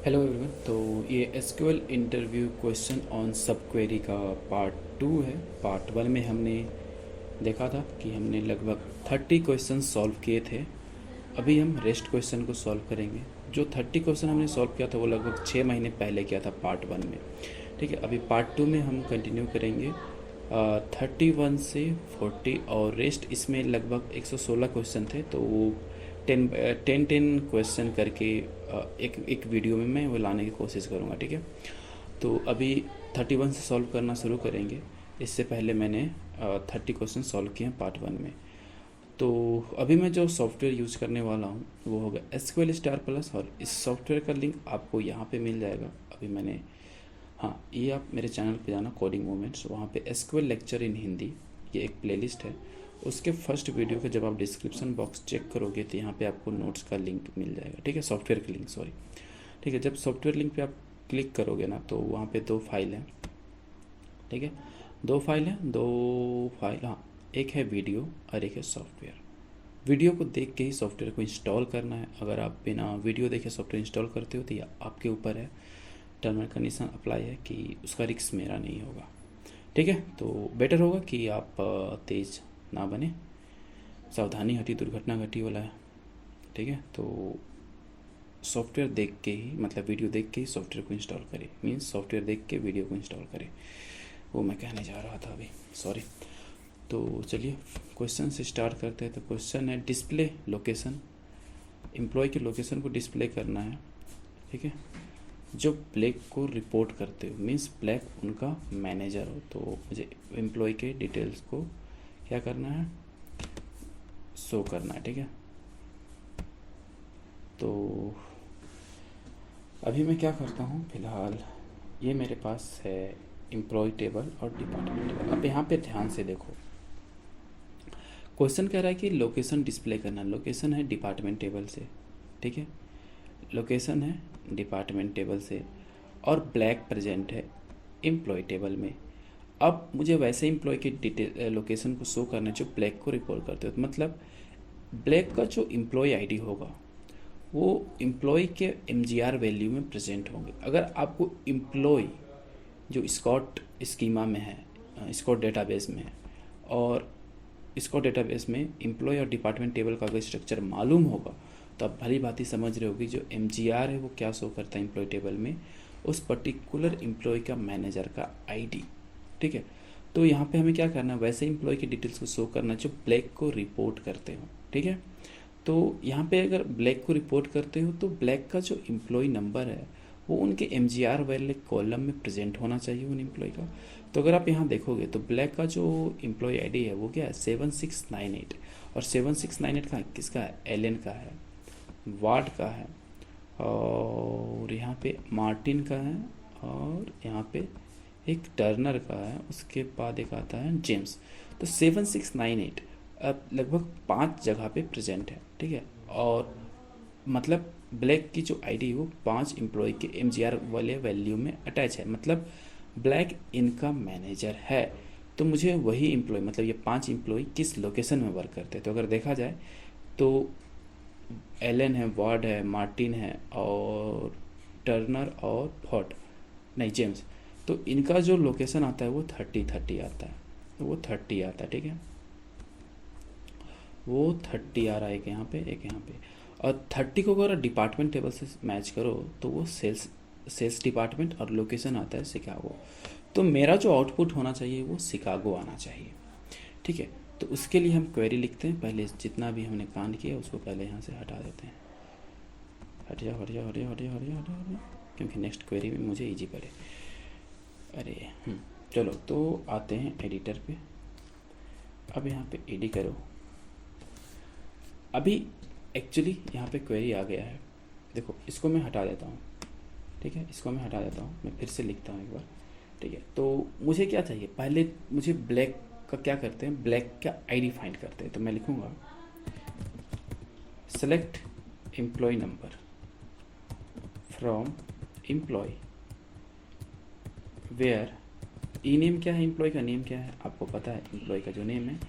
Hello everyone. तो ये SQL interview question on सब क्वेरी का पार्ट 2 है। पार्ट 1 में हमने देखा था कि हमने लगभग 30 क्वेश्चन सॉल्व किए थे। अभी हम रेस्ट क्वेश्चन को सॉल्व करेंगे। जो 30 क्वेश्चन हमने सॉल्व किया था वो लगभग 6 महीने पहले किया था पार्ट 1 में। ठीक है, अभी पार्ट 2 में हम कंटिन्यू करेंगे 31 से 40, और रेस्ट इसमें लगभग 116 क्वेश्चन थे। तो वो 10 क्वेश्चन करके एक एक वीडियो में मैं वो लाने की कोशिश करूँगा। ठीक है, तो अभी 31 से सॉल्व करना शुरू करेंगे। इससे पहले मैंने 30 क्वेश्चन सॉल्व किए हैं पार्ट 1 में। तो अभी मैं जो सॉफ्टवेयर यूज़ करने वाला हूँ वो होगा एसक्यूएल स्टार प्लस, और इस सॉफ्टवेयर का लिंक आपको यहाँ पे मिल जाएगा। अभी मैंने, हाँ, ये आप मेरे चैनल पे जाना, कोडिंग मोमेंट्स, वहाँ पे एसक्यूएल लेक्चर इन हिंदी, ये एक प्लेलिस्ट है। उसके फर्स्ट वीडियो के जब आप डिस्क्रिप्शन बॉक्स चेक करोगे तो यहाँ पे आपको नोट्स का लिंक मिल जाएगा। ठीक है, सॉफ्टवेयर का लिंक, सॉरी। ठीक है, जब सॉफ्टवेयर लिंक पे आप क्लिक करोगे ना तो वहाँ पे 2 फाइल हैं। ठीक है, 2 फाइल हैं, 2 फाइल, हाँ, एक है वीडियो और एक है सॉफ्टवेयर। वीडियो को देख के ही सॉफ्टवेयर को इंस्टॉल करना है। अगर आप बिना वीडियो देखे सॉफ्टवेयर इंस्टॉल करते हो तो ये आपके ऊपर है, टर्म एंड कंडीशन अप्लाई है कि उसका रिस्क मेरा नहीं होगा। ठीक है, तो बेटर होगा कि आप तेज़ ना बने, सावधानी हटी दुर्घटना घटी वाला है। ठीक है, तो सॉफ्टवेयर देख के ही, मतलब वीडियो देख के ही सॉफ्टवेयर को इंस्टॉल करें, मीन्स सॉफ्टवेयर देख के वीडियो को इंस्टॉल करें, वो मैं कहने जा रहा था अभी, सॉरी। तो चलिए क्वेश्चन से स्टार्ट करते हैं। तो क्वेश्चन है डिस्प्ले लोकेशन, एम्प्लॉय के लोकेशन को डिस्प्ले करना है। ठीक है, जो ब्लैक को रिपोर्ट करते हो, मीन्स ब्लैक उनका मैनेजर हो, तो मुझे एम्प्लॉय के डिटेल्स को क्या करना है, शो करना है। ठीक है, तो अभी मैं क्या करता हूँ, फिलहाल ये मेरे पास है एम्प्लॉय टेबल और डिपार्टमेंट टेबल। अब यहाँ पे ध्यान से देखो, क्वेश्चन कह रहा है कि लोकेशन डिस्प्ले करना, लोकेशन है डिपार्टमेंट टेबल से। ठीक है, लोकेशन है डिपार्टमेंट टेबल से, और ब्लैक प्रेजेंट है एम्प्लॉय टेबल में। अब मुझे वैसे एम्प्लॉय के डिटेल लोकेशन को शो करना है जो ब्लैक को रिपोर्ट करते हो। मतलब ब्लैक का जो एम्प्लॉय आईडी होगा वो एम्प्लॉय के एमजीआर वैल्यू में प्रेजेंट होंगे। अगर आपको एम्प्लॉय जो स्कॉट स्कीमा में है, स्कॉट डेटाबेस में है, और स्कॉट डेटाबेस में एम्प्लॉय और डिपार्टमेंट टेबल का अगर स्ट्रक्चर मालूम होगा तो आप भली भांति समझ रहे होगी जो एमजीआर है वो क्या शो करता है एम्प्लॉय टेबल में, उस पर्टिकुलर एम्प्लॉय का मैनेजर का आईडी। ठीक है, तो यहाँ पे हमें क्या करना है, वैसे एम्प्लॉय की डिटेल्स को शो करना जो ब्लैक को रिपोर्ट करते हो। ठीक है, तो यहाँ पे अगर ब्लैक को रिपोर्ट करते हो तो ब्लैक का जो एम्प्लॉय नंबर है वो उनके एमजीआर वाले कॉलम में प्रेजेंट होना चाहिए उन एम्प्लॉय का। तो अगर आप यहाँ देखोगे तो ब्लैक का जो एम्प्लॉय आईडी है वो क्या है, 7698, और 7698 का किसका है, एलन का है, वार्ड का है, और यहाँ पे मार्टिन का है, और यहाँ पे एक टर्नर का है, उसके बाद एक आता है जेम्स। तो 7698 अब लगभग 5 जगह पे प्रेजेंट है। ठीक है, और मतलब ब्लैक की जो आईडी है वो 5 एम्प्लॉय के एमजीआर वाले वैल्यू में अटैच है, मतलब ब्लैक इनका मैनेजर है। तो मुझे वही एम्प्लॉय, मतलब ये 5 एम्प्लॉय किस लोकेशन में वर्क करते हैं। तो अगर देखा जाए तो एलन है, वार्ड है, मार्टिन है, और टर्नर और फॉर्ड, नहीं जेम्स, तो इनका जो लोकेशन आता है वो 30 आता है, तो वो 30 आता है। ठीक है, वो 30 आ रहा है, एक यहाँ पे एक यहाँ पे, और 30 को अगर डिपार्टमेंट टेबल से मैच करो तो वो सेल्स डिपार्टमेंट, और लोकेशन आता है शिकागो। तो मेरा जो आउटपुट होना चाहिए वो शिकागो आना चाहिए। ठीक है, तो उसके लिए हम क्वेरी लिखते हैं। पहले जितना भी हमने कांड किया उसको पहले यहाँ से हटा देते हैं, हट जाओ हट जाओ हट जाओ हट जाओ हट जाओ हट जाओ, क्योंकि नेक्स्ट क्वेरी में मुझे इजी पड़े। अरे चलो, तो आते हैं एडिटर पे। अब यहाँ पे एडी करो। अभी एक्चुअली यहाँ पे क्वेरी आ गया है, देखो इसको मैं हटा देता हूँ। ठीक है, इसको मैं हटा देता हूँ, मैं फिर से लिखता हूँ एक बार। ठीक है, तो मुझे क्या चाहिए, पहले मुझे ब्लैक का क्या करते हैं, ब्लैक का आईडी फाइंड करते हैं। तो मैं लिखूँगा select employ number from employ where, E name क्या है, एम्प्लॉय का नेम क्या है आपको पता है, एम्प्लॉय का जो नेम है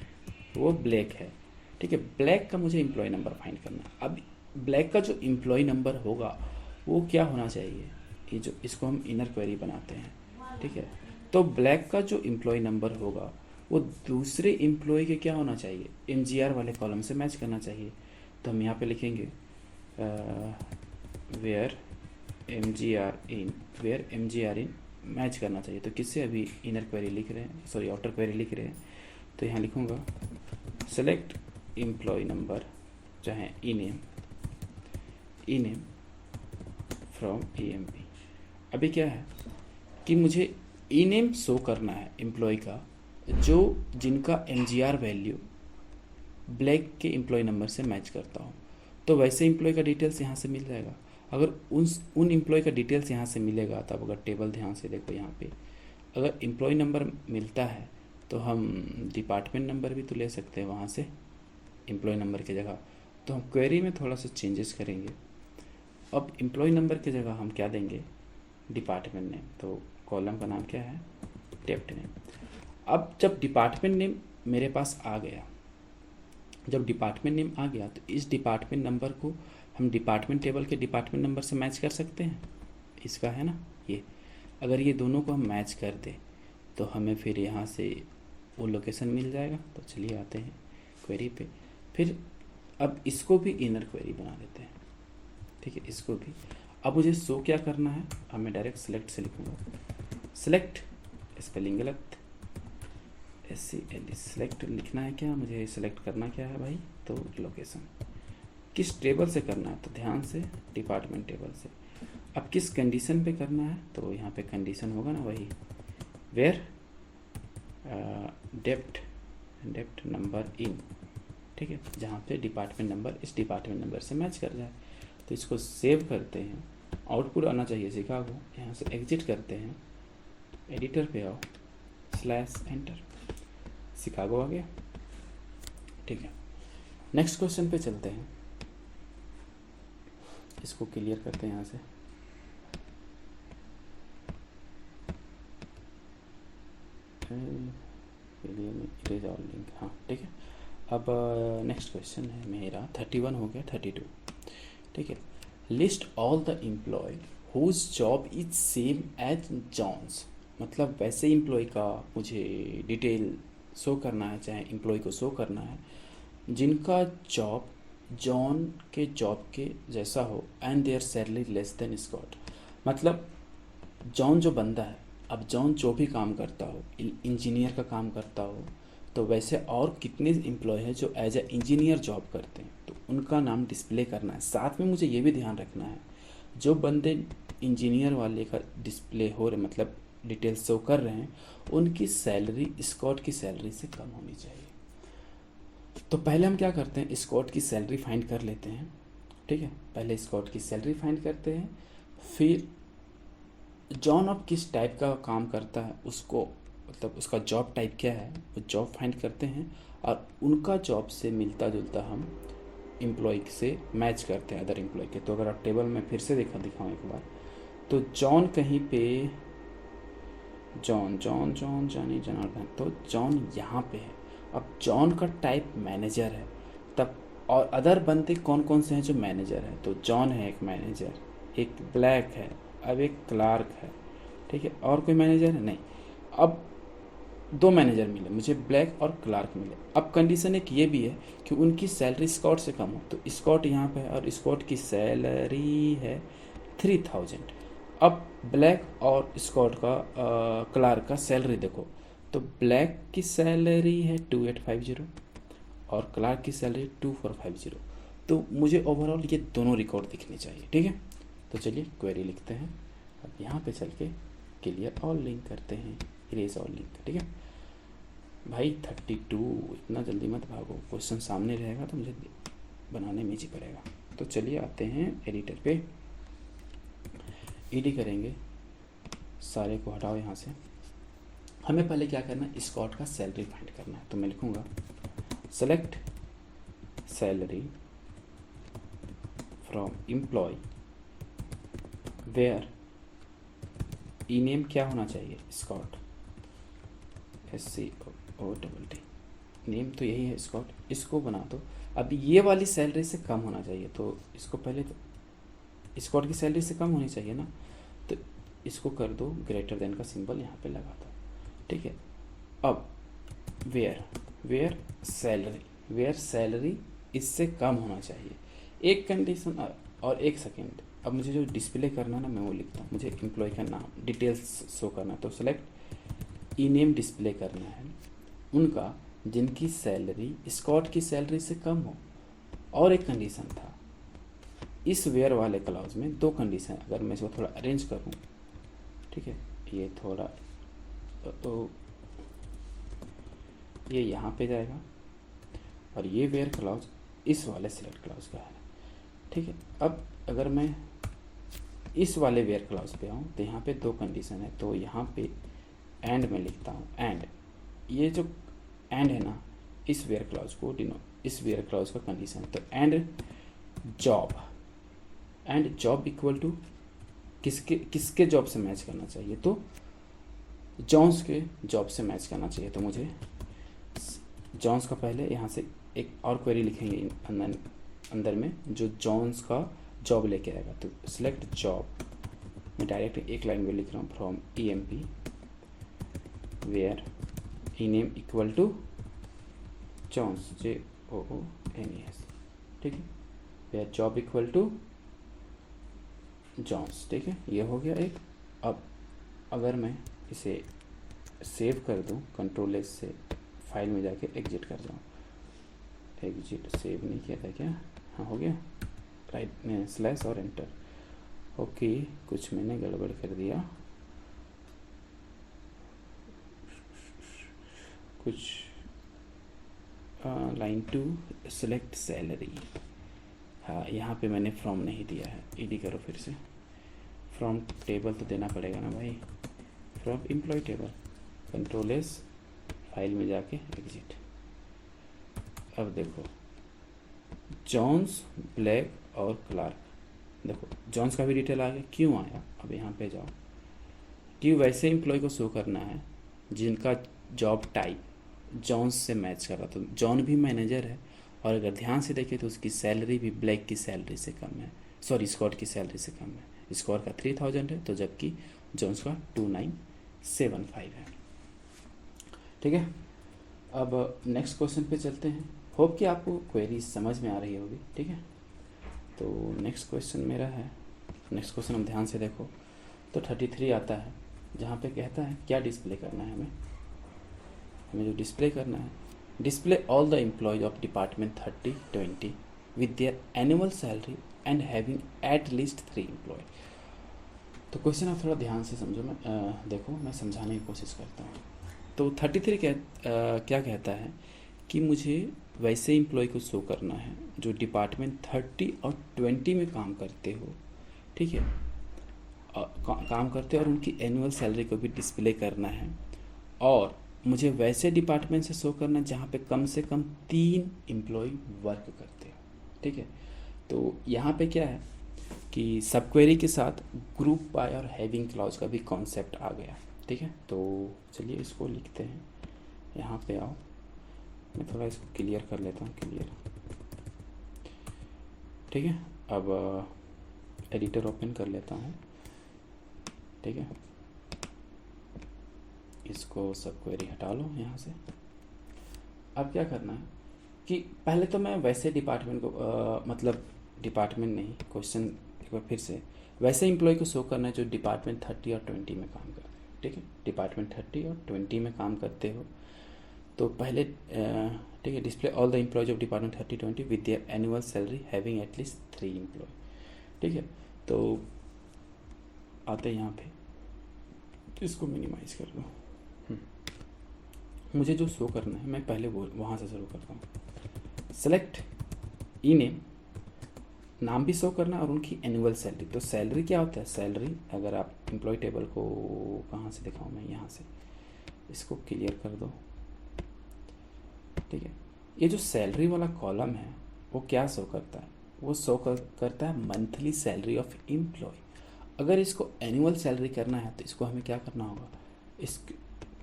वो ब्लैक है। ठीक है, ब्लैक का मुझे एम्प्लॉय नंबर फाइंड करना है। अब ब्लैक का जो एम्प्लॉय नंबर होगा वो क्या होना चाहिए, ये जो इसको हम इनर क्वेरी बनाते हैं, ठीक है। तो ब्लैक का जो एम्प्लॉय नंबर होगा वो दूसरे एम्प्लॉय के क्या होना चाहिए, एमजीआर वाले कॉलम से मैच करना चाहिए। तो हम यहाँ पे लिखेंगे where M G R in match करना चाहिए। तो किससे, अभी इनर क्वेरी लिख रहे हैं, सॉरी आउटर क्वेरी लिख रहे हैं, तो यहाँ लिखूँगा सेलेक्ट एम्प्लॉय नंबर चाहे ई नेम फ्रॉम EMP। अभी क्या है कि मुझे ई नेम शो करना है एम्प्लॉय का जो जिनका MGR वैल्यू ब्लैक के एम्प्लॉय नंबर से मैच करता हो। तो वैसे एम्प्लॉय का डिटेल्स यहाँ से मिल जाएगा। अगर उन एम्प्लॉय का डिटेल्स यहाँ से मिलेगा, तब अगर टेबल ध्यान से देखो यहाँ पे, अगर एम्प्लॉय नंबर मिलता है तो हम डिपार्टमेंट नंबर भी तो ले सकते हैं वहाँ से एम्प्लॉय नंबर की जगह। तो हम क्वेरी में थोड़ा सा चेंजेस करेंगे। अब एम्प्लॉय नंबर की जगह हम क्या देंगे, डिपार्टमेंट नेम। तो कॉलम का नाम क्या है, डेप्ट नेम। अब जब डिपार्टमेंट नेम मेरे पास आ गया, तो इस डिपार्टमेंट नंबर को हम डिपार्टमेंट टेबल के डिपार्टमेंट नंबर से मैच कर सकते हैं। इसका है ना ये, अगर ये दोनों को हम मैच कर दें तो हमें फिर यहाँ से वो लोकेशन मिल जाएगा। तो चलिए आते हैं क्वेरी पे। फिर अब इसको भी इनर क्वेरी बना देते हैं, ठीक है, इसको भी। अब मुझे शो क्या करना है, अब मैं डायरेक्ट सेलेक्ट से लिखूँगा, सेलेक्ट स्पेलिंग गलत, SELECT सेलेक्ट लिखना है क्या, मुझे सेलेक्ट करना क्या है भाई, तो लोकेशन किस टेबल से करना है, तो ध्यान से डिपार्टमेंट टेबल से। अब किस कंडीशन पे करना है, तो यहाँ पे कंडीशन होगा ना वही वेयर डेप्ट नंबर इन, ठीक है, जहाँ पे डिपार्टमेंट नंबर इस डिपार्टमेंट नंबर से मैच कर जाए। तो इसको सेव करते हैं, आउटपुट आना चाहिए शिकागो। यहाँ से एग्जिट करते हैं, एडिटर पे आओ, /एंटर, शिकागो आ गया, ठीक है। नेक्स्ट क्वेश्चन पे चलते हैं, इसको क्लियर करते हैं यहाँ से। इरेज ऑल लिंक, हाँ ठीक है। अब नेक्स्ट क्वेश्चन है मेरा 31 हो गया 32, ठीक है। List all the employee whose job is same as Jones. मतलब वैसे एम्प्लॉय का मुझे डिटेल शो करना है, चाहे एम्प्लॉय को शो करना है जिनका जॉब जॉन के जॉब के जैसा हो and their salary less than Scott. मतलब जॉन जो बंदा है, अब जॉन जो भी काम करता हो, इंजीनियर का काम करता हो, तो वैसे और कितने एम्प्लॉय हैं जो एज ए इंजीनियर जॉब करते हैं, तो उनका नाम डिस्प्ले करना है। साथ में मुझे ये भी ध्यान रखना है जो बंदे इंजीनियर वाले का डिस्प्ले हो रहे, मतलब डिटेल्स शो कर रहे हैं, उनकी सैलरी स्कॉट की सैलरी से कम होनी चाहिए। तो पहले हम क्या करते हैं, स्कॉट की सैलरी फाइंड कर लेते हैं, ठीक है। पहले स्कॉट की सैलरी फाइंड करते हैं, फिर जॉन अब किस टाइप का काम करता है उसको, मतलब उसका जॉब टाइप क्या है, वो जॉब फाइंड करते हैं और उनका जॉब से मिलता जुलता हम एम्प्लॉय से मैच करते हैं अदर एम्प्लॉय के। तो अगर आप टेबल में फिर से दिखाऊँ एक बार, तो जॉन कहीं पे जॉन जनार्दन, तो जॉन यहाँ पे है। अब जॉन का टाइप मैनेजर है, तब और अदर बंदे कौन कौन से हैं जो मैनेजर है, तो जॉन है एक मैनेजर, एक ब्लैक है, अब एक क्लार्क है, ठीक है, और कोई मैनेजर है नहीं। अब 2 मैनेजर मिले मुझे, ब्लैक और क्लार्क मिले। अब कंडीशन एक ये भी है कि उनकी सैलरी स्कॉट से कम हो, तो स्कॉट यहाँ पे है और स्कॉट की सैलरी है 3000। अब ब्लैक और स्कॉट का क्लार्क का सैलरी देखो, तो ब्लैक की सैलरी है 2850 और क्लार्क की सैलरी 2450। तो मुझे ओवरऑल ये दोनों रिकॉर्ड दिखने चाहिए, ठीक है। तो चलिए क्वेरी लिखते हैं। अब यहाँ पे चल के क्लियर ऑल लिंक करते हैं, इरेज ऑल लिंक, ठीक है भाई। 32, इतना जल्दी मत भागो, क्वेश्चन सामने रहेगा तो मुझे बनाने में ही पड़ेगा। तो चलिए आते हैं एडिटर पे, ईडी करेंगे, सारे को हटाओ यहाँ से। हमें पहले क्या करना है, स्कॉट का सैलरी फाइंड करना है। तो मैं लिखूँगा select salary from employ where E name क्या होना चाहिए, स्कॉट, SCOOT नेम तो यही है स्कॉट, इसको बना दो। अब ये वाली सैलरी से कम होना चाहिए, तो इसको पहले तो स्कॉट की सैलरी से कम होनी चाहिए ना, तो इसको कर दो ग्रेटर देन का सिंबल यहाँ पे लगा दो, ठीक है। अब वेयर सैलरी इससे कम होना चाहिए, एक कंडीशन। और एक सेकेंड, अब मुझे जो डिस्प्ले करना है ना, मैं वो लिखता हूँ। मुझे एम्प्लॉय का नाम डिटेल्स शो करना है, तो सेलेक्ट ई नेम डिस्प्ले करना है उनका जिनकी सैलरी स्कॉट की सैलरी से कम हो। और एक कंडीशन था इस वेयर वाले क्लाउज में, दो कंडीशन। अगर मैं इसको थोड़ा अरेंज करूँ, ठीक है, ये थोड़ा तो ये यहाँ पे जाएगा और ये वेयर क्लाउज इस वाले सिलेक्ट क्लाउज का है, ठीक है। अब अगर मैं इस वाले वेयर क्लाउज पे आऊँ तो यहाँ पे दो कंडीशन है, तो यहाँ पे एंड में लिखता हूँ एंड, ये जो एंड है ना इस वेयर क्लाउज को इस वेयर क्लाउज का कंडीशन है, तो एंड जॉब इक्वल टू किसके जॉब से मैच करना चाहिए, तो जॉन्स के जॉब से मैच करना चाहिए। तो मुझे जॉन्स का पहले यहाँ से एक और क्वेरी लिखेंगे अंदर में जो जॉन्स का जॉब लेके आएगा, तो सिलेक्ट जॉब, मैं डायरेक्ट एक लाइन में लिख रहा हूँ from EMP where E name equal to Jones JOONES, ठीक है, where job equal to Jones, ठीक है, ये हो गया एक। अब अगर मैं इसे सेव कर दूं कंट्रोल S से, फाइल में जाके एग्जिट कर जाऊँ, एग्जिट सेव नहीं किया था क्या, हाँ हो गया, राइट में स्लैश और एंटर, ओके, कुछ मैंने गड़बड़ कर दिया, कुछ लाइन 2 सेलेक्ट सैलरी, हाँ यहाँ पे मैंने फ्रॉम नहीं दिया है, ED करो फिर से, फ्रॉम टेबल तो देना पड़ेगा ना भाई, from employee table, control S, file में जाके एग्जिट। अब देखो जॉन्स, ब्लैक और क्लार्क, देखो जॉन्स का भी डिटेल आ गया, क्यों आया, अब यहाँ पे जाओ, क्यों वैसे एम्प्लॉय को शो करना है जिनका जॉब टाइप जॉन्स से मैच कर रहा, तो जॉन भी मैनेजर है और अगर ध्यान से देखें तो उसकी सैलरी भी ब्लैक की सैलरी से कम है, सॉरी स्कॉट की सैलरी से कम है, स्कॉट का 3000 है तो जबकि जॉन्स का 2975 है, ठीक है। अब नेक्स्ट क्वेश्चन पे चलते हैं, होप कि आपको क्वेरी समझ में आ रही होगी, ठीक है। तो नेक्स्ट क्वेश्चन मेरा है, नेक्स्ट क्वेश्चन हम ध्यान से देखो तो 33 आता है, जहाँ पे कहता है क्या डिस्प्ले करना है हमें जो डिस्प्ले करना है, display all the employees of department 3020 with their annual salary and having at least 3 employee. तो क्वेश्चन आप थोड़ा ध्यान से समझो, मैं देखो मैं समझाने की कोशिश करता हूँ। तो 33 क्या कहता है कि मुझे वैसे एम्प्लॉय को शो करना है जो डिपार्टमेंट 30 और 20 में काम करते हो, ठीक है, काम करते और उनकी एनुअल सैलरी को भी डिस्प्ले करना है, और मुझे वैसे डिपार्टमेंट से शो करना है जहाँ पे कम से कम 3 एम्प्लॉय वर्क करते हो, ठीक है। तो यहाँ पे क्या है कि सब क्वेरी के साथ ग्रुप बाय और हैविंग क्लॉज का भी कॉन्सेप्ट आ गया, ठीक है। तो चलिए इसको लिखते हैं, यहाँ पे आओ, मैं थोड़ा इसको क्लियर कर लेता हूँ, क्लियर, ठीक है। अब एडिटर ओपन कर लेता हूँ, ठीक है, इसको सब क्वेरी हटा लो यहाँ से। अब क्या करना है कि पहले तो मैं वैसे डिपार्टमेंट को मतलब डिपार्टमेंट नहीं, क्वेश्चन एक बार फिर से, वैसे एम्प्लॉय को शो करना है जो डिपार्टमेंट 30 और 20 में काम करते हैं, ठीक है, डिपार्टमेंट 30 और 20 में काम करते हो। तो पहले ठीक है, display all the employees of department 30-20 with their annual salary having at least 3 employee, ठीक है। तो आते हैं यहाँ पे, इसको मिनिमाइज कर दो, मुझे जो शो करना है मैं पहले वो वहाँ से शुरू करता हूँ। सेलेक्ट ई नेम, नाम भी शो करना और उनकी एनुअल सैलरी। तो सैलरी क्या होता है, सैलरी अगर आप एम्प्लॉय टेबल को कहाँ से दिखाऊँ मैं, यहाँ से इसको क्लियर कर दो, ठीक है। ये जो सैलरी वाला कॉलम है वो क्या शो करता है, वो शो करता है मंथली सैलरी ऑफ एम्प्लॉय। अगर इसको एनुअल सैलरी करना है तो इसको हमें क्या करना होगा, इस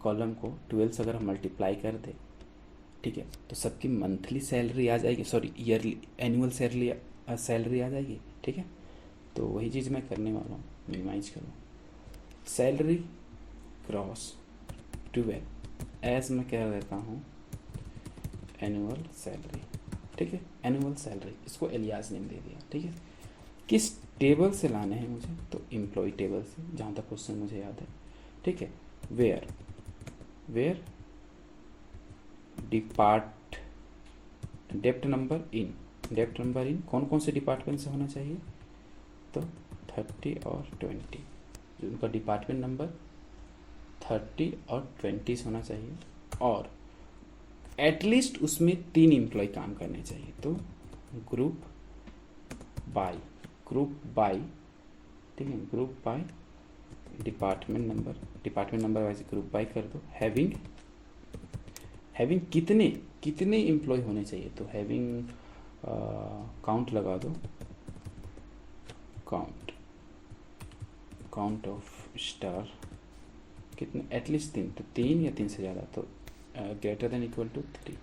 कॉलम को 12 से अगर हम मल्टीप्लाई कर दे, ठीक है, तो सबकी मंथली सैलरी आ जाएगी, सॉरी ईयरली एनुअल सैलरी आ जाएगी, ठीक है। तो वही चीज़ मैं करने वाला हूँ, मिनिमाइज करो। सैलरी क्रॉस 12 एज मैं कह देता हूँ एनुअल सैलरी, ठीक है, एनुअल सैलरी, इसको एलियास नेम दे दिया, ठीक है। किस टेबल से लाने हैं मुझे, तो एम्प्लॉय टेबल से, जहाँ तक क्वेश्चन मुझे याद है, ठीक है। Where depart dept number in कौन कौन से डिपार्टमेंट से होना चाहिए, तो 30 और 20, उनका डिपार्टमेंट नंबर 30 और 20 से होना चाहिए, और एटलीस्ट उसमें 3 एम्प्लॉय काम करने चाहिए। तो ग्रुप बाय, ठीक है, group by department number wise group by कर दो। हैविंग कितने एम्प्लॉय होने चाहिए, तो हैविंग काउंट लगा दो, काउंट ऑफ स्टार कितने, एटलीस्ट 3, तो 3 या 3 से ज़्यादा, तो ग्रेटर देन इक्वल टू 3।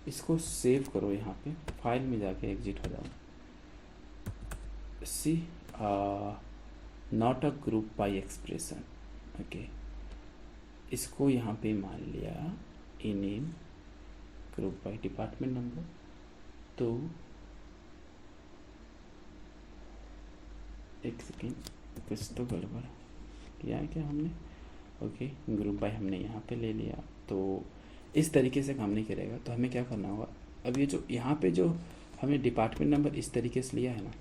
इसको सेव करो, यहाँ पे फाइल में जाके एग्जिट हो जाओ। See not a group by expression, okay, इसको यहाँ पे मान लिया E name group by department number, तो एक सेकेंड, कुछ तो गड़बड़ किया है क्या हमने, ओके, ग्रुप बाय हमने यहाँ पे ले लिया, तो इस तरीके से काम नहीं करेगा। तो हमें क्या करना होगा, अब ये जो यहाँ पे जो हमने डिपार्टमेंट नंबर इस तरीके से लिया है ना,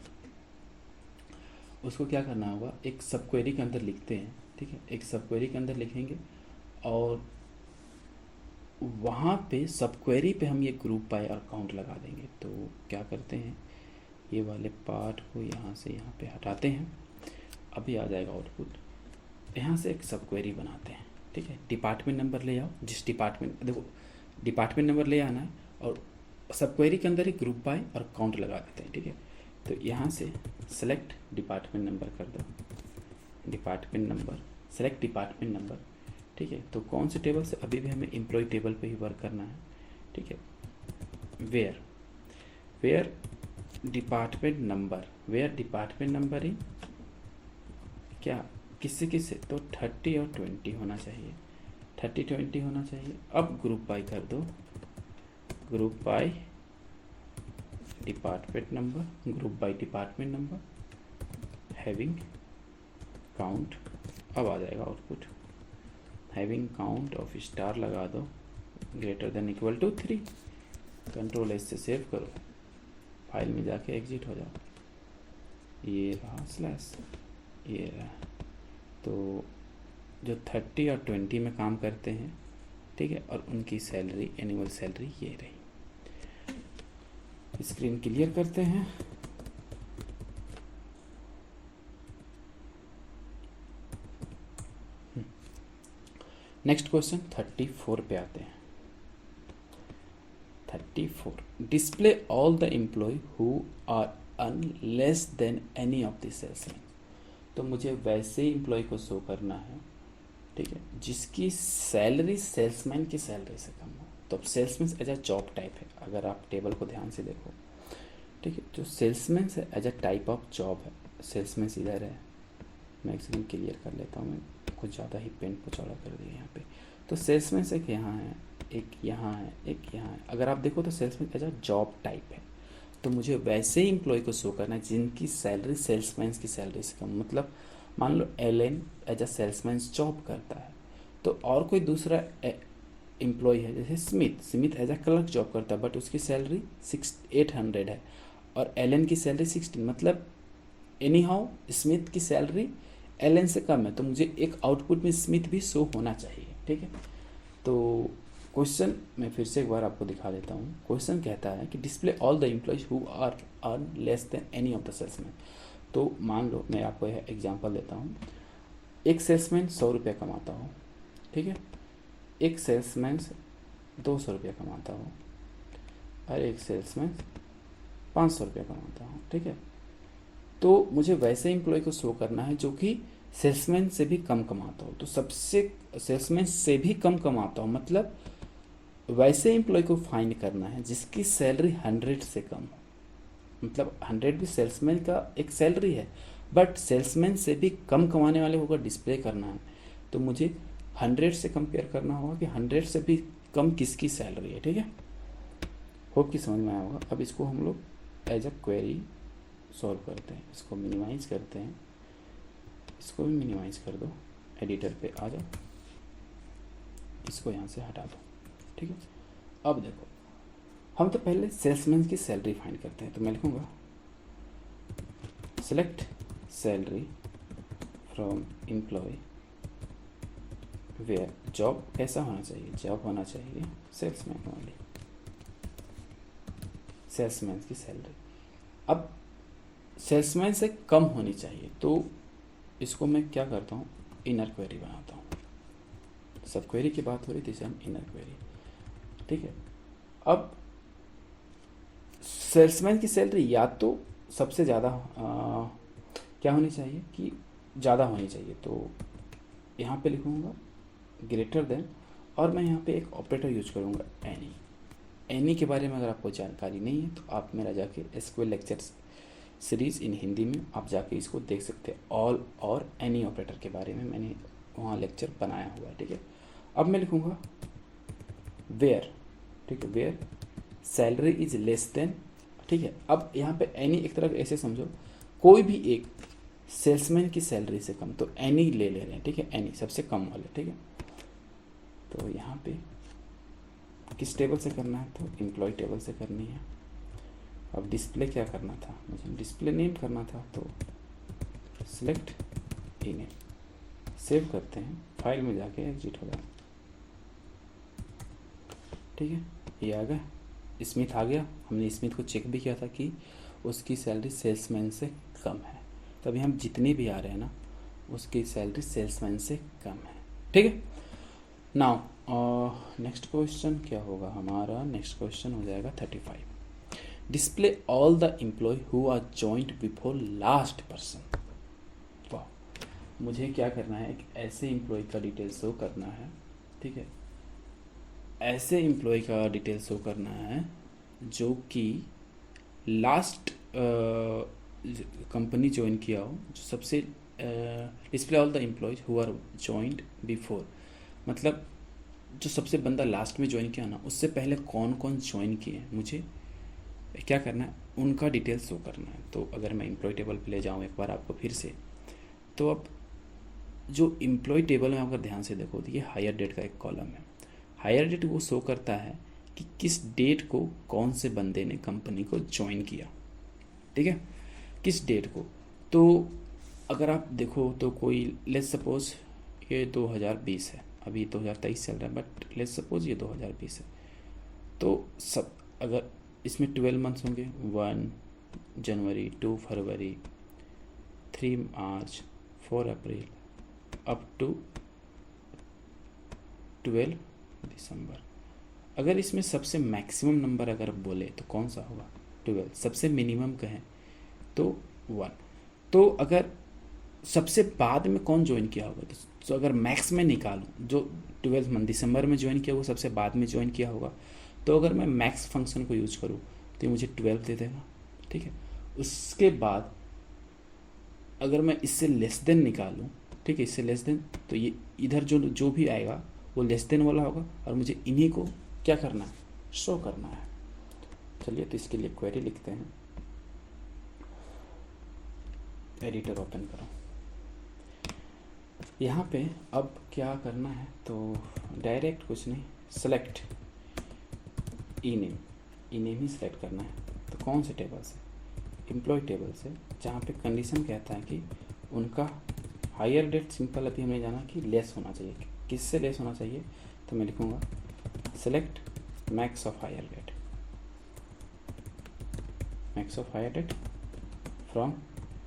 उसको क्या करना होगा, एक सब क्वेरी के अंदर लिखते हैं, ठीक है, एक सब क्वेरी के अंदर लिखेंगे, और वहाँ पे सब क्वेरी पे हम ये ग्रुप बाय और काउंट लगा देंगे। तो क्या करते हैं, ये वाले पार्ट को यहाँ से यहाँ पे हटाते हैं, अभी आ जाएगा आउटपुट। यहाँ से एक सब क्वेरी बनाते हैं, ठीक है, डिपार्टमेंट नंबर ले आओ, जिस डिपार्टमेंट, देखो डिपार्टमेंट नंबर ले आना है, और सब क्वेरी के अंदर ही ग्रुप बाय और काउंट लगा देते हैं, ठीक है। तो यहाँ से सेलेक्ट डिपार्टमेंट नंबर कर दो, department number, select department number, ठीक है। तो कौन से टेबल से, अभी भी हमें एम्प्लॉय टेबल पे ही वर्क करना है, ठीक है। वेयर डिपार्टमेंट नंबर ही क्या, किससे, तो 30 और 20 होना चाहिए, 30-20 होना चाहिए। अब ग्रुप बाय कर दो, group by department number, having count, अब आ जाएगा output, having count of star लगा दो, greater than equal to 3, control S से सेव करो, फाइल में जाके एग्जिट हो जाओ, ये रहा स्लैश, ये रहा। तो जो 30 और 20 में काम करते हैं, ठीक है, और उनकी सैलरी, एनुअल सैलरी ये रही। स्क्रीन क्लियर करते हैं। नेक्स्ट क्वेश्चन 34 पे आते हैं। 34, display all the employee who are earn less than any of the salesman. तो मुझे वैसे ही एम्प्लॉय को शो करना है, ठीक है, जिसकी सैलरी सेल्समैन की सैलरी से कम हो। तो अब salesman as a job type है, अगर आप टेबल को ध्यान से देखो, ठीक है, जो सेल्समैन से as a type of job है, सेल्समैन इधर है, मैं एक सेकंड क्लियर कर लेता हूँ, मैं कुछ ज़्यादा ही पेन को चौड़ा कर दिया यहाँ पे। तो सेल्समैन से एक यहाँ है, एक यहाँ है, एक यहाँ है, अगर आप देखो तो salesman as a job type है। तो मुझे वैसे ही एम्प्लॉय को शो करना है जिनकी सैलरी सेल्समैन की सैलरी से कम, मतलब मान लो Allen as a salesman job करता है, तो और कोई दूसरा एम्प्लॉय है, जैसे Smith as a clerk job करता है, बट उसकी सैलरी 800 है और एलन की सैलरी 16, मतलब एनी हाउ स्मिथ की सैलरी एलन से कम है। तो मुझे एक आउटपुट में स्मिथ भी शो होना चाहिए, ठीक है। तो क्वेश्चन मैं फिर से एक बार आपको दिखा देता हूँ। क्वेश्चन कहता है कि display all the employees who are earn less than any of the salesman. तो मान लो मैं आपको यह एग्जांपल देता हूँ, एक सेल्समैन 100 रुपये कमाता हो, ठीक है, एक सेल्समैन 200 रुपये कमाता हो और एक सेल्समैन 500 रुपये कमाता हो, ठीक है। तो मुझे वैसे एम्प्लॉय को शो करना है जो कि सेल्समैन से भी कम कमाता हो। तो सबसे सेल्समैन से भी कम कमाता हो, मतलब वैसे एम्प्लॉय को फाइंड करना है जिसकी सैलरी 100 से कम हो। मतलब 100 भी सेल्समैन का एक सैलरी है, बट सेल्समैन से भी कम कमाने वाले को अगर डिस्प्ले करना है तो मुझे 100 से कंपेयर करना होगा कि 100 से भी कम किसकी सैलरी है। ठीक है, होप कि समझ में आया होगा। अब इसको हम लोग एज अ क्वेरी सॉल्व करते हैं। इसको मिनिमाइज करते हैं, इसको भी मिनिमाइज कर दो, एडिटर पे आ जाओ, इसको यहाँ से हटा दो। ठीक है, अब देखो हम तो पहले सेल्समैन की सैलरी फाइंड करते हैं। तो मैं लिखूँगा select salary from employ where job कैसा होना चाहिए, जॉब होना चाहिए सेल्समैन वाली, सेल्समैन की सैलरी। अब सेल्समैन से कम होनी चाहिए, तो इसको मैं क्या करता हूँ, इनर क्वेरी बनाता हूँ। सब क्वेरी की बात हो रही थी, इसे हम इनर क्वेरी। ठीक है, अब सेल्समैन की सैलरी या तो सबसे ज़्यादा क्या होनी चाहिए कि ज़्यादा होनी चाहिए, तो यहाँ पे लिखूँगा ग्रेटर देन, और मैं यहाँ पे एक ऑपरेटर यूज करूँगा एनी। एनी के बारे में अगर आपको जानकारी नहीं है तो आप मेरा जाके एसक्यूएल लेक्चर्स सीरीज़ इन हिंदी में आप जाके इसको देख सकते हैं। ऑल और एनी ऑपरेटर के बारे में मैंने वहाँ लेक्चर बनाया हुआ है। ठीक है, अब मैं लिखूँगा वेयर। ठीक है, where salary is less than. ठीक है, अब यहाँ पे एनी एक तरह ऐसे समझो, कोई भी एक सेल्समैन की सैलरी से कम, तो एनी ले रहे हैं। ठीक है, एनी सबसे कम वाले। ठीक है, तो यहाँ पे किस टेबल से करना है, तो एम्प्लॉय टेबल से करनी है। अब डिस्प्ले क्या करना था, मुझे डिस्प्ले नेम करना था, तो सिलेक्ट ई नेम, सेव करते हैं, फाइल में जाके एग्जिट हो जाए। ठीक है, ये आ गया, स्मिथ आ गया। हमने स्मिथ को चेक भी किया था कि उसकी सैलरी सेल्समैन से कम है, तभी हम जितने भी आ रहे हैं ना उसकी सैलरी सेल्समैन से कम है। ठीक है, नाउ नेक्स्ट क्वेश्चन क्या होगा हमारा, नेक्स्ट क्वेश्चन हो जाएगा 35। Display all the employee who are joint before last person. वाह, मुझे क्या करना है, एक ऐसे एम्प्लॉय का डिटेल शो करना है। ठीक है, ऐसे एम्प्लॉय का डिटेल शो करना है जो कि लास्ट कंपनी ज्वाइन किया हो, जो सबसे display all the employees who are joint before, मतलब जो सबसे बंदा लास्ट में ज्वाइन किया ना, उससे पहले कौन कौन ज्वाइन किए हैं, मुझे क्या करना है, उनका डिटेल शो करना है। तो अगर मैं एम्प्लॉय टेबल पे ले जाऊँ एक बार आपको फिर से, तो अब जो एम्प्लॉय टेबल में अगर ध्यान से देखो तो ये हायर डेट का एक कॉलम है। हायर डेट वो शो करता है कि किस डेट को कौन से बंदे ने कंपनी को ज्वाइन किया। ठीक है, किस डेट को, तो अगर आप देखो तो कोई लेट्स सपोज ये 2020 है, अभी 2023 चल रहा है, बट लेट्स सपोज ये 2020 है, तो सब अगर इसमें 12 मंथ्स होंगे, 1 जनवरी, 2 फरवरी, 3 मार्च, 4 अप्रैल अप टू 12 दिसंबर। अगर इसमें सबसे मैक्सिमम नंबर अगर बोले तो कौन सा होगा, 12। सबसे मिनिमम कहें तो 1। तो अगर सबसे बाद में कौन ज्वाइन किया होगा, तो अगर मैक्स में निकालूं, जो 12 मंथ दिसंबर में ज्वाइन किया वो सबसे बाद में ज्वाइन किया होगा, तो अगर मैं मैक्स फंक्शन को यूज करूं तो ये मुझे 12 दे देगा। ठीक है, उसके बाद अगर मैं इससे लेस देन निकालूं, ठीक है, इससे लेस देन, तो ये इधर जो भी आएगा वो लेस देन वाला होगा, और मुझे इन्हीं को क्या करना है, शो करना है। चलिए, तो इसके लिए क्वेरी लिखते हैं। एडिटर ओपन करो। यहाँ पे अब क्या करना है, तो डायरेक्ट कुछ नहीं, सेलेक्ट ई नेम ही सिलेक्ट करना है। तो कौन से टेबल से, एम्प्लॉय टेबल से, जहाँ पे कंडीशन कहता है कि उनका हायर डेट सिंपल अभी हमें जाना कि लेस होना चाहिए। किससे लेस होना चाहिए, तो मैं लिखूँगा select max of hire date, max of hire date from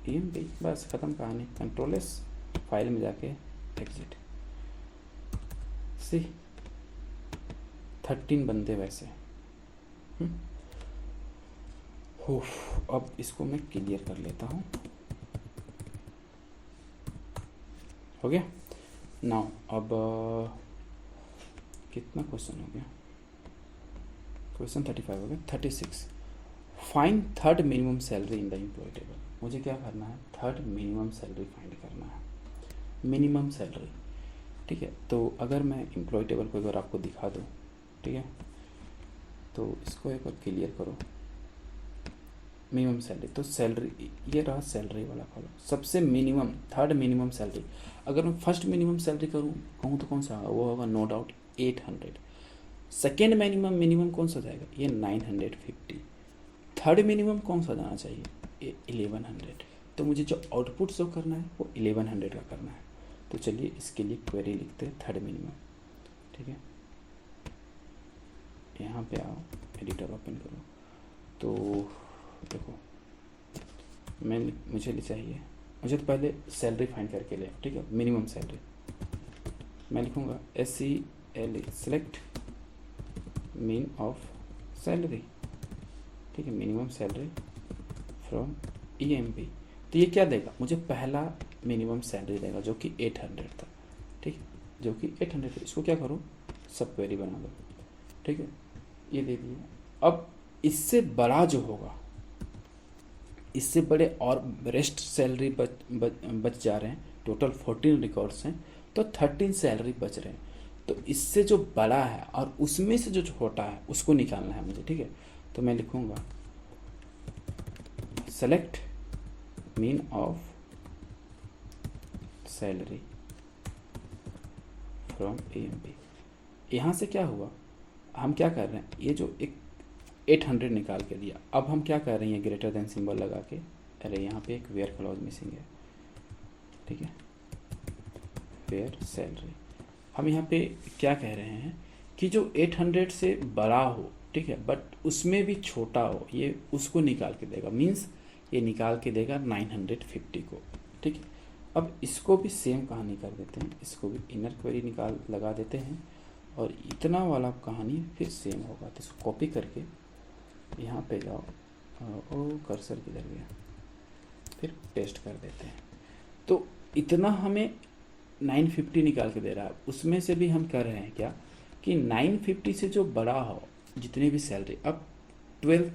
EMP। बस ख़त्म कहानी। कंट्रोल एस, फाइल में जाके एग्जिट। सी 13 बंदे वैसे। अब इसको मैं क्लियर कर लेता हूँ। हो गया। नाउ अब कितना क्वेश्चन हो गया, क्वेश्चन 35 हो गया। 36, find third minimum salary in the employee table. मुझे क्या करना है, थर्ड मिनिमम सैलरी फाइंड करना है, मिनिमम सैलरी। ठीक है, तो अगर मैं एम्प्लॉय टेबल को अगर आपको दिखा दूँ, ठीक है, तो इसको एक बार क्लियर करो, मिनिमम सैलरी, तो सैलरी ये रहा सैलरी वाला कॉलम, सबसे मिनिमम थर्ड मिनिमम सैलरी। अगर मैं फर्स्ट मिनिमम सैलरी कहूँ तो कौन सा होगा, वो होगा no doubt 800। Second minimum minimum कौन सा जाएगा, ये 950। थर्ड मिनिमम कौन सा जाना चाहिए, ये 1100। तो मुझे जो आउटपुट शो करना है वो 1100 का करना है। तो चलिए इसके लिए क्वेरी लिखते हैं थर्ड मिनिमम। ठीक है, यहाँ पे आओ, एडिटर ओपन करो, तो देखो मुझे चाहिए, मुझे तो पहले सैलरी फाइंड करके ले, ठीक है, मिनिमम सैलरी मैं लिखूँगा SELE, select mean of salary. ठीक है, मिनिमम सैलरी फ्रॉम EMP। तो ये क्या देगा, मुझे पहला मिनिमम सैलरी देगा जो कि 800 था। ठीक है, जो कि 800 था, इसको क्या करो, सब क्वेरी बना दो। ठीक है, ये दे दिया। अब इससे बड़ा जो होगा, इससे बड़े और रेस्ट सैलरी बच जा रहे हैं, टोटल 14 रिकॉर्ड्स हैं, तो 13 सैलरी बच रहे हैं। तो इससे जो बड़ा है और उसमें से जो छोटा है उसको निकालना है मुझे। ठीक है, तो मैं लिखूँगा select mean of salary from EMP। यहाँ से क्या हुआ, हम क्या कर रहे हैं, ये जो एक 800 निकाल के दिया, अब हम क्या कर रहे हैं, ग्रेटर देन सिंबल लगा के, अरे यहाँ पे एक वेयर क्लॉज मिसिंग है। ठीक है, वेयर सैलरी, हम यहाँ पे क्या कह रहे हैं कि जो 800 से बड़ा हो, ठीक है, बट उसमें भी छोटा हो, ये उसको निकाल के देगा, मीन्स ये निकाल के देगा 950 को। ठीक है, अब इसको भी सेम कहानी कर देते हैं, इसको भी इनर क्वेरी निकाल लगा देते हैं, और इतना वाला कहानी फिर सेम होगा। तो इसको कॉपी करके यहाँ पे जाओ, ओ कर्सर किधर गया, फिर पेस्ट कर देते हैं। तो इतना हमें 950 निकाल के दे रहा है, उसमें से भी हम कर रहे हैं क्या कि 950 से जो बड़ा हो जितनी भी सैलरी, अब 12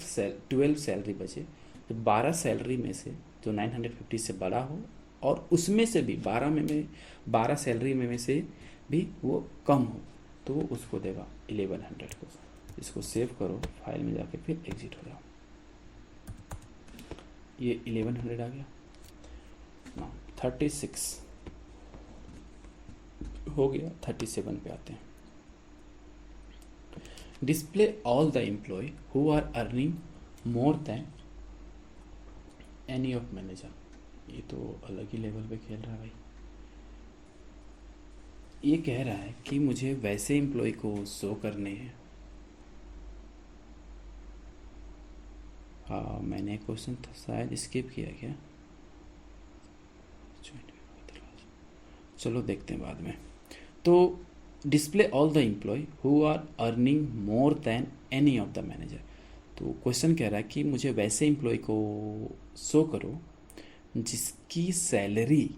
सैलरी बचे, तो 12 सैलरी में से जो 950 से बड़ा हो और उसमें से भी 12 सैलरी में से भी वो कम हो, तो वो उसको देगा 1100 को। इसको सेव करो, फाइल में जाके फिर एग्जिट हो जाओ। ये 1100 आ गया ना, 36 हो गया, 37 पे आते हैं। Display all the employee who are earning more than any of manager. ये तो अलग ही लेवल पे खेल रहा है भाई। ये कह रहा है कि मुझे वैसे एम्प्लॉय को शो करने हैं। हाँ, मैंने क्वेश्चन था शायद स्किप किया क्या, चलो देखते हैं बाद में। तो display all the employee who are earning more than any of the manager. तो क्वेश्चन कह रहा है कि मुझे वैसे एम्प्लॉय को शो करो जिसकी सैलरी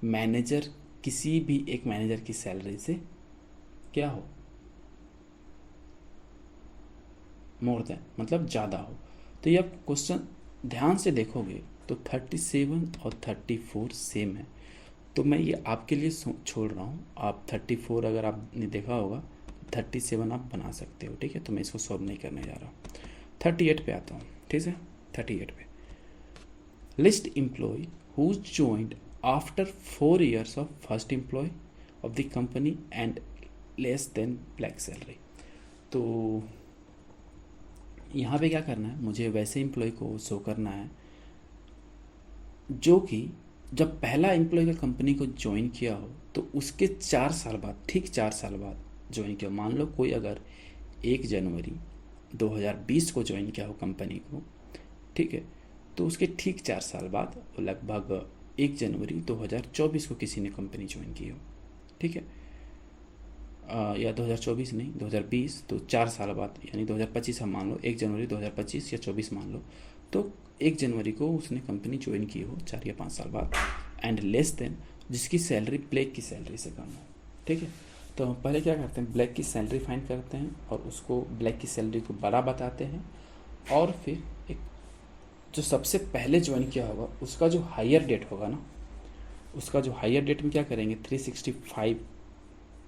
मैनेजर, किसी भी एक मैनेजर की सैलरी से क्या हो, मोर देन मतलब ज़्यादा हो। तो ये आप क्वेश्चन ध्यान से देखोगे तो 37 और 34 सेम है, तो मैं ये आपके लिए छोड़ रहा हूँ। आप 34 अगर आपने देखा होगा, 37 आप बना सकते हो। ठीक है, तो मैं इसको सॉल्व नहीं करने जा रहा हूँ। 38 पे आता हूँ। ठीक है, 38 पे list employee who joined after 4 years of first employee of the company and less than Black salary. तो यहाँ पे क्या करना है, मुझे वैसे एम्प्लॉय को शो करना है जो कि जब पहला एम्प्लॉय का कंपनी को ज्वाइन किया हो तो उसके 4 साल बाद, ठीक 4 साल बाद ज्वाइन किया। मान लो कोई अगर 1 जनवरी 2020 को ज्वाइन किया हो कंपनी को, ठीक है, तो उसके ठीक 4 साल बाद लगभग 1 जनवरी 2024 को किसी ने कंपनी ज्वाइन की हो। ठीक है, या 2024 नहीं, 2020, तो 4 साल बाद यानी 2025 हम मान लो, 1 जनवरी 2025 या 24 मान लो, तो 1 जनवरी को उसने कंपनी ज्वाइन की हो 4 या 5 साल बाद, एंड लेस देन जिसकी सैलरी ब्लैक की सैलरी से कम हो। ठीक है, तो हम पहले क्या करते हैं, ब्लैक की सैलरी फाइंड करते हैं और उसको ब्लैक की सैलरी को बड़ा बताते हैं, और फिर एक जो सबसे पहले ज्वाइन किया होगा उसका जो हायर डेट होगा ना, उसका जो हायर डेट में क्या करेंगे 365,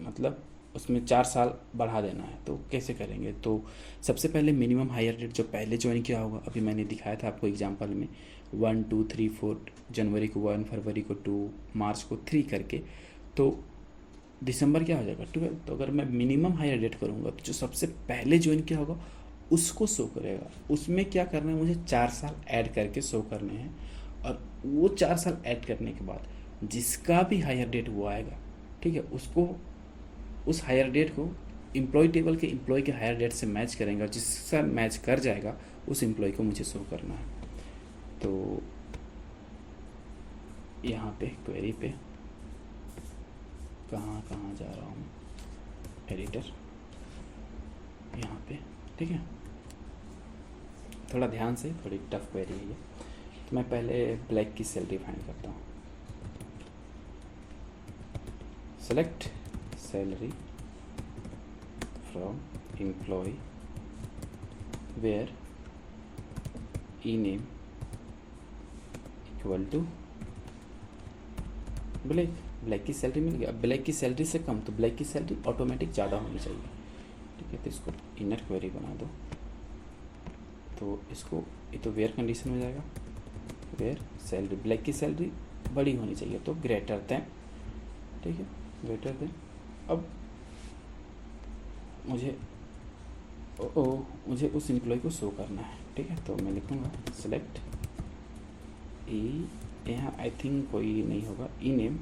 मतलब उसमें 4 साल बढ़ा देना है। तो कैसे करेंगे, तो सबसे पहले मिनिमम हायर डेट जो पहले ज्वाइन किया होगा, अभी मैंने दिखाया था आपको एग्जांपल में 1 2 3 4 जनवरी को 1, फरवरी को 2, मार्च को 3 करके, तो दिसंबर क्या हो जाएगा 12। तो अगर मैं मिनिमम हायर डेट करूँगा तो जो सबसे पहले ज्वाइन किया होगा उसको शो करेगा। उसमें क्या करना है, मुझे 4 साल ऐड करके शो करने हैं, और वो 4 साल ऐड करने के बाद जिसका भी हायर डेट वो आएगा, ठीक है, उसको उस हायर डेट को एम्प्लॉय टेबल के एम्प्लॉय के हायर डेट से मैच करेंगे, और जिसका मैच कर जाएगा उस एम्प्लॉय को मुझे शो करना है। तो यहाँ पे क्वेरी पे कहाँ जा रहा हूँ, एडिटर, यहाँ पे, ठीक है। थोड़ा ध्यान से, थोड़ी टफ क्वेरी है ये। तो मैं पहले ब्लैक की सैलरी फाइंड करता हूँ। Select salary from employ where E name equal to Black. Black की सैलरी मिल गया। ब्लैक की सैलरी से कम, तो ब्लैक की सैलरी ऑटोमेटिक ज़्यादा होनी चाहिए, ठीक है। तो इसको इनर क्वेरी बना दो। तो इसको, ये तो वेयर कंडीशन हो जाएगा, वेयर सैलरी, ब्लैक की सैलरी बड़ी होनी चाहिए, तो ग्रेटर देन, ठीक है, ग्रेटर देन। अब मुझे मुझे उस एम्प्लॉय को शो करना है, ठीक है। तो मैं लिखूँगा सेलेक्ट ई, यहाँ आई थिंक कोई नहीं होगा, ई नेम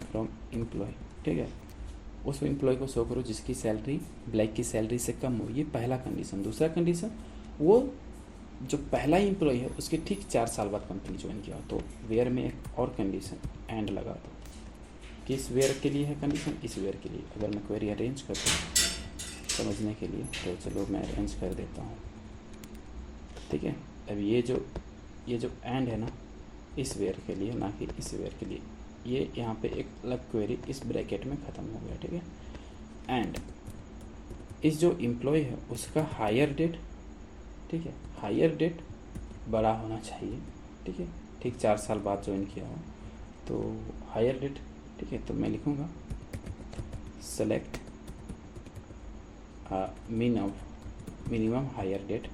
फ्रॉम एम्प्लॉय, ठीक है। उस एम्प्लॉय को शो करो जिसकी सैलरी ब्लैक की सैलरी से कम हो, ये पहला कंडीशन। दूसरा कंडीशन, वो जो पहला एम्प्लॉय है उसके ठीक 4 साल बाद कंपनी ज्वाइन किया। तो वेयर में एक और कंडीशन एंड लगा दो। किस वेयर के लिए है कंडीशन, इस वेयर के लिए। अगर मैं क्वेरी अरेंज करता हूँ समझने के लिए, तो चलो मैं अरेंज कर देता हूँ, ठीक है। अब ये जो एंड है ना, इस वेयर के लिए, ना कि इस वेयर के लिए। ये यहाँ पे एक अलग क्वेरी इस ब्रैकेट में ख़त्म हो गया, ठीक है। एंड इस जो एम्प्लॉय है उसका हायर डेट, ठीक है, हायर डेट बड़ा होना चाहिए, ठीक है, ठीक 4 साल बाद ज्वाइन किया हो, तो हायर डेट, ठीक है। तो मैं लिखूँगा select minimum hire date,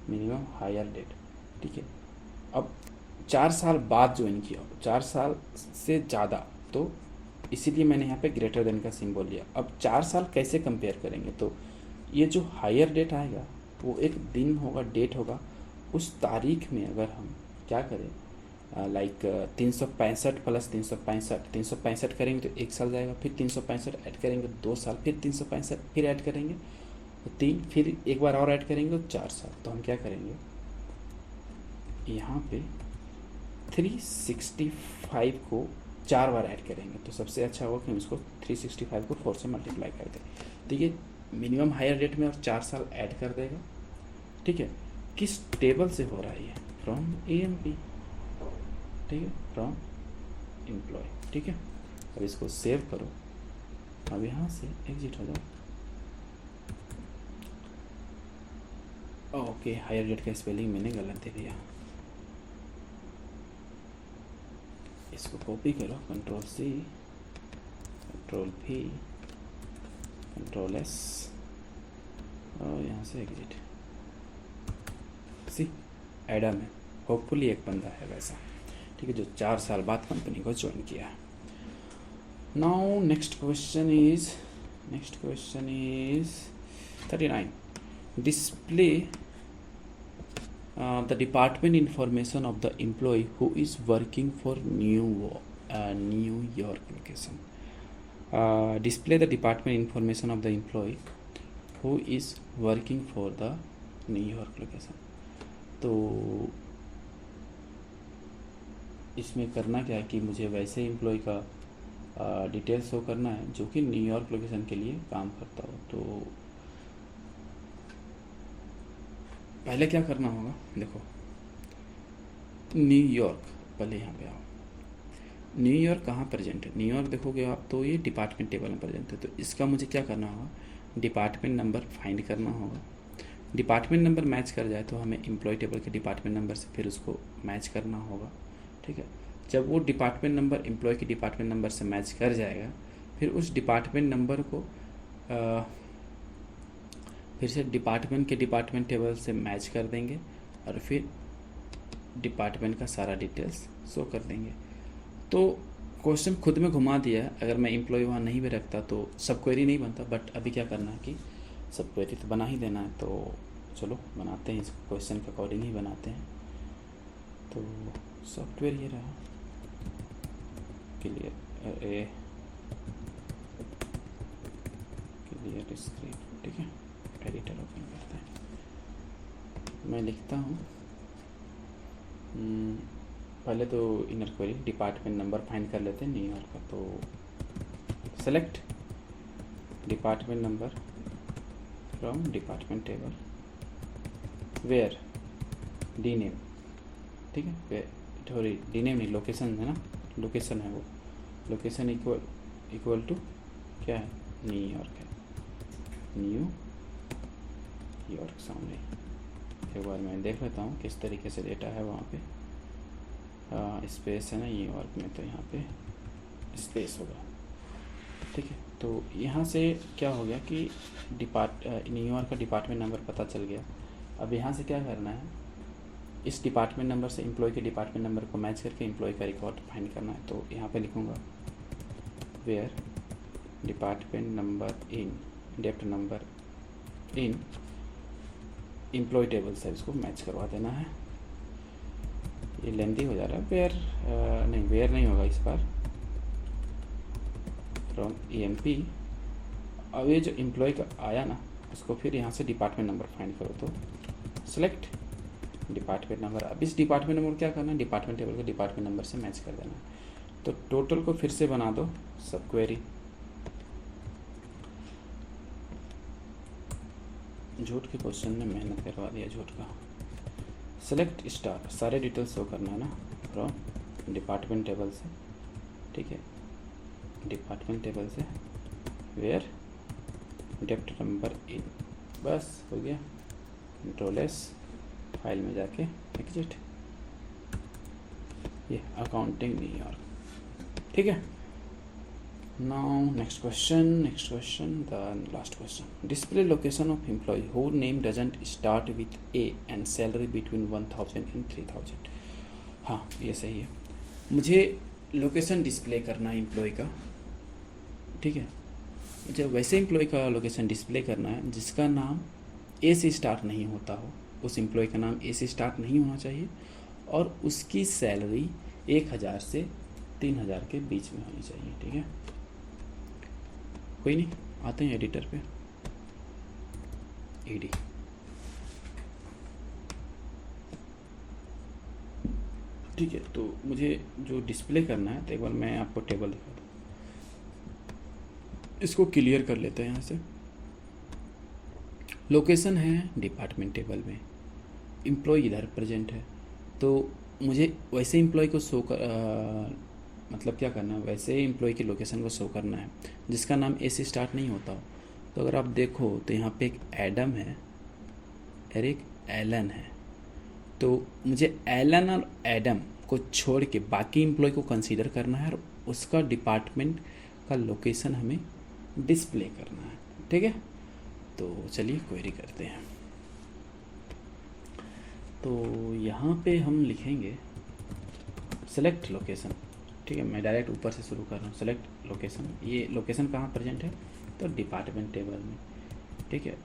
minimum hire date, ठीक है। अब 4 साल बाद ज्वाइन किया हो, 4 साल से ज़्यादा, तो इसीलिए मैंने यहाँ पे ग्रेटर देन का सिंबल लिया। अब 4 साल कैसे कंपेयर करेंगे, तो ये जो हायर डेट आएगा वो एक दिन होगा, डेट होगा, उस तारीख में अगर हम क्या करें, लाइक 365 प्लस 365 करेंगे तो 1 साल जाएगा, फिर 365 ऐड करेंगे 2 साल, फिर 365 फिर ऐड करेंगे तो 3, फिर एक बार और ऐड करेंगे तो 4 साल। तो हम क्या करेंगे, यहाँ पे 365 को 4 बार ऐड करेंगे, तो सबसे अच्छा होगा कि हम इसको 365 को 4 से मल्टीप्लाई कर दें। तो ये मिनिमम हायर डेट में और 4 साल ऐड कर देगा, ठीक है। किस टेबल से हो रहा है ये, फ्रॉम AMP, ठीक है, फ्रॉम एम्प्लॉय, ठीक है। अब इसको सेव करो, अब यहाँ से एग्जिट हो जाओ। ओके, हायर डेट का स्पेलिंग मैंने गलत दे दिया, इसको कॉपी करो, Ctrl+C, Ctrl+V, Ctrl+S, और यहाँ से एग्जिट। सी एडम है, होपफुली एक बंदा है वैसा, ठीक है, जो 4 साल बाद कंपनी को ज्वाइन किया है। Now next question is 39, display the department information of the employee who is working for New York location. Display the department information of the employee who is working for the New York location. तो इसमें करना क्या है कि मुझे वैसे employ का detail show करना है जो कि न्यूयॉर्क लोकेशन के लिए काम करता हो। तो पहले क्या करना होगा, देखो न्यूयॉर्क, पहले यहाँ पे आओ। न्यूयॉर्क कहाँ प्रेजेंट है, न्यूयॉर्क देखोगे आप तो ये डिपार्टमेंट टेबल में प्रेजेंट है। तो इसका मुझे क्या करना होगा, डिपार्टमेंट नंबर फाइंड करना होगा, डिपार्टमेंट नंबर मैच कर जाए तो हमें एम्प्लॉय टेबल के डिपार्टमेंट नंबर से फिर उसको मैच करना होगा, ठीक है। जब वो डिपार्टमेंट नंबर एम्प्लॉय के डिपार्टमेंट नंबर से मैच कर जाएगा, फिर उस डिपार्टमेंट नंबर को फिर से डिपार्टमेंट के डिपार्टमेंट टेबल से मैच कर देंगे और फिर डिपार्टमेंट का सारा डिटेल्स शो कर देंगे। तो क्वेश्चन खुद में घुमा दिया है। अगर मैं एम्प्लॉय वहाँ नहीं भी रखता तो सब क्वेरी नहीं बनता, बट अभी क्या करना है कि सब क्वेरी तो बना ही देना है। तो चलो बनाते हैं, इसको क्वेश्चन के अकॉर्डिंग ही बनाते हैं। तो सॉफ्टवेयर ये रहा, क्लियर स्क्रिप्ट, ठीक है। एडिटर ओपन करते हैं, मैं लिखता हूँ। पहले तो inner query department number find कर लेते हैं न्यूयॉर्क का। तो select department number from department table, where D name, ठीक है। वेयर डी नेम नहीं, लोकेशन है ना, लोकेशन है वो, लोकेशन इक्वल टू क्या है, न्यूयॉर्क है, न्यू यॉर्क सामने। एक बार मैं देख लेता हूँ किस तरीके से डेटा है वहाँ पे। स्पेस है ना न्यूयॉर्क में, तो यहाँ पे स्पेस होगा, ठीक है। तो यहाँ से क्या हो गया कि न्यूयॉर्क का डिपार्टमेंट नंबर पता चल गया। अब यहाँ से क्या करना है, इस डिपार्टमेंट नंबर से एम्प्लॉय के डिपार्टमेंट नंबर को मैच करके एम्प्लॉय का रिकॉर्ड फाइंड करना है। तो यहाँ पे लिखूँगा where department number in depth number in employee table से इसको मैच करवा देना है। ये लेंथी हो जा रहा है, वेयर नहीं होगा इस बार, फ्रॉम EMP। अब ये जो एम्प्लॉय का आया ना, उसको फिर यहाँ से डिपार्टमेंट नंबर फाइंड करो। तो सेलेक्ट डिपार्टमेंट नंबर। अब इस डिपार्टमेंट नंबर क्या करना है, डिपार्टमेंट टेबल के डिपार्टमेंट नंबर से मैच कर देना है। तो टोटल को फिर से बना दो सब क्वेरी। झूठ के क्वेश्चन ने मेहनत करवा दिया झूठ का। सेलेक्ट स्टार, सारे डिटेल्स शो करना है ना, फ्रॉम डिपार्टमेंट टेबल से, ठीक है। डिपार्टमेंट टेबल से वेयर डेप्थ नंबर इन, बस हो गया। कंट्रोल-S, फाइल में जाके एग्जिट, ये अकाउंटिंग न्यूयॉर्क, ठीक है। Now next question, the last question. Display location of employee whose name doesn't start with A and salary between 1000 and 3000. हाँ ये सही है। मुझे लोकेशन डिस्प्ले करना है एम्प्लॉय का, ठीक है। मुझे वैसे एम्प्लॉय का लोकेशन डिस्प्ले करना है जिसका नाम A से स्टार्ट नहीं होता हो। उस एम्प्लॉय का नाम A से स्टार्ट नहीं होना चाहिए और उसकी सैलरी 1000 से 3000 के बीच में होनी चाहिए, ठीक है। कोई नहीं, आते हैं एडिटर पे, ED, ठीक है। तो मुझे जो डिस्प्ले करना है, तो एक बार मैं आपको टेबल दिखा दूँ, इसको क्लियर कर लेते हैं यहाँ से। लोकेशन है डिपार्टमेंट टेबल में, एम्प्लॉय इधर प्रेजेंट है, तो मुझे वैसे एम्प्लॉय को शो कर मतलब क्या करना है, वैसे एम्प्लॉय की लोकेशन को शो करना है जिसका नाम A से स्टार्ट नहीं होता हो। तो अगर आप देखो तो यहाँ पे एक एडम है और एक एलन है। तो मुझे एलन और एडम को छोड़ के बाकी एम्प्लॉय को कंसीडर करना है और उसका डिपार्टमेंट का लोकेशन हमें डिस्प्ले करना है, ठीक है। तो चलिए क्वेरी करते हैं। तो यहाँ पे हम लिखेंगे सेलेक्ट लोकेशन, ठीक है। मैं डायरेक्ट ऊपर से शुरू कर रहा हूँ। सेलेक्ट लोकेशन, ये लोकेशन कहाँ प्रेजेंट है, तो डिपार्टमेंट टेबल में, ठीक है।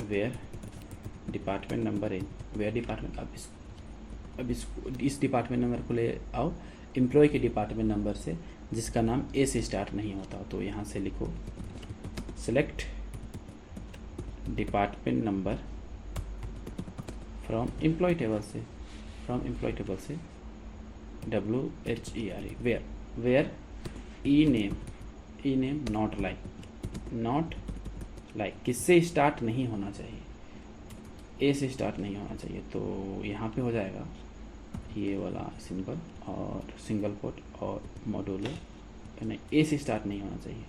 Where department number in, where department, अब इस डिपार्टमेंट नंबर को ले आओ एम्प्लॉय के डिपार्टमेंट नंबर से जिसका नाम A से स्टार्ट नहीं होता। तो यहाँ से लिखो select department number from employee table से, WHERE, where E name not like किससे स्टार्ट नहीं होना चाहिए, A से स्टार्ट नहीं होना चाहिए। तो यहाँ पे हो जाएगा ये वाला सिंबल और सिंगल कोट और मॉड्यूलो, यानी A से स्टार्ट नहीं होना चाहिए,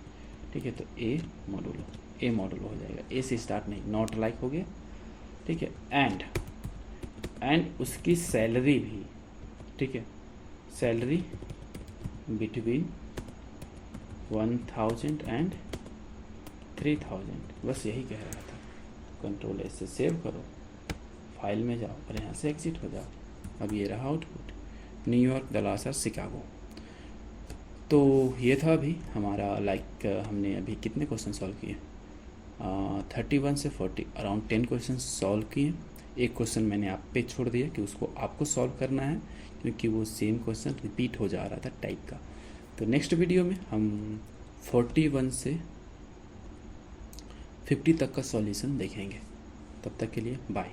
ठीक है। तो A मॉड्यूलो हो जाएगा, A से स्टार्ट नहीं, नॉट लाइक हो गया। ठीक है, एंड उसकी सैलरी भी, ठीक है, सैलरी बिटवीन 1000 एंड 3000, बस यही कह रहा था। कंट्रोल एस से सेव करो, फाइल में जाओ और यहाँ से एग्जिट हो जाओ। अब ये रहा आउटपुट, न्यूयॉर्क, दलास और शिकागो। तो ये था अभी हमारा हमने अभी कितने क्वेश्चन सॉल्व किए, 31 से 40 अराउंड 10 क्वेश्चन सॉल्व किए। एक क्वेश्चन मैंने आप पे छोड़ दिया कि उसको आपको सॉल्व करना है, क्योंकि वो सेम क्वेश्चन रिपीट हो जा रहा था टाइप का। तो नेक्स्ट वीडियो में हम 41 से 50 तक का सॉल्यूशन देखेंगे। तब तक के लिए बाय।